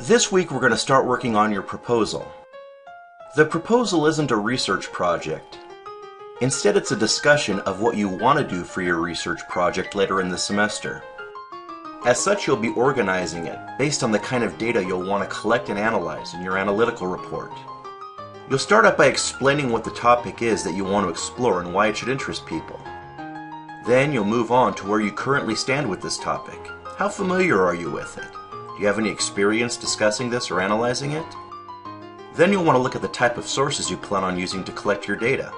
This week we're going to start working on your proposal. The proposal isn't a research project. Instead, it's a discussion of what you want to do for your research project later in the semester. As such, you'll be organizing it based on the kind of data you'll want to collect and analyze in your analytical report. You'll start out by explaining what the topic is that you want to explore and why it should interest people. Then you'll move on to where you currently stand with this topic. How familiar are you with it? Do you have any experience discussing this or analyzing it? Then you'll want to look at the type of sources you plan on using to collect your data.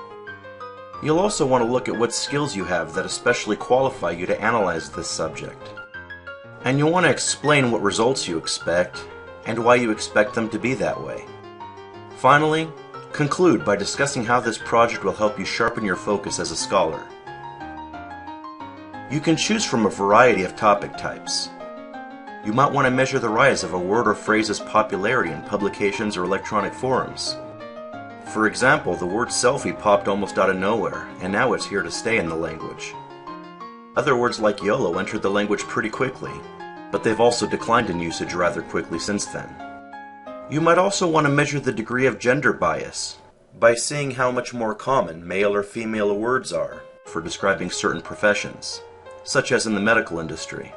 You'll also want to look at what skills you have that especially qualify you to analyze this subject. And you'll want to explain what results you expect and why you expect them to be that way. Finally, conclude by discussing how this project will help you sharpen your focus as a scholar. You can choose from a variety of topic types. You might want to measure the rise of a word or phrase's popularity in publications or electronic forums. For example, the word selfie popped almost out of nowhere, and now it's here to stay in the language. Other words like YOLO entered the language pretty quickly, but they've also declined in usage rather quickly since then. You might also want to measure the degree of gender bias by seeing how much more common male or female words are for describing certain professions, such as in the medical industry.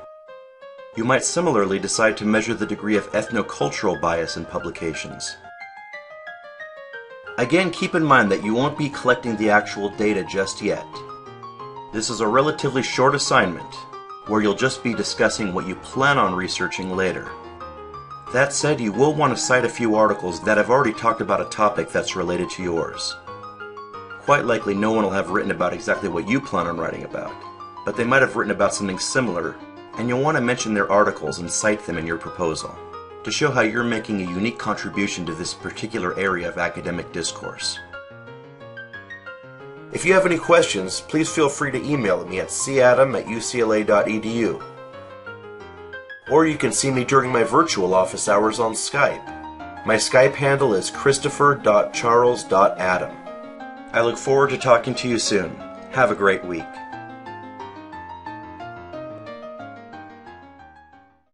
You might similarly decide to measure the degree of ethnocultural bias in publications. Again, keep in mind that you won't be collecting the actual data just yet. This is a relatively short assignment, where you'll just be discussing what you plan on researching later. That said, you will want to cite a few articles that have already talked about a topic that's related to yours. Quite likely no one will have written about exactly what you plan on writing about, but they might have written about something similar, and you'll want to mention their articles and cite them in your proposal to show how you're making a unique contribution to this particular area of academic discourse. If you have any questions, please feel free to email me at cadam@ucla.edu. Or you can see me during my virtual office hours on Skype. My Skype handle is christopher.charles.adam. I look forward to talking to you soon. Have a great week.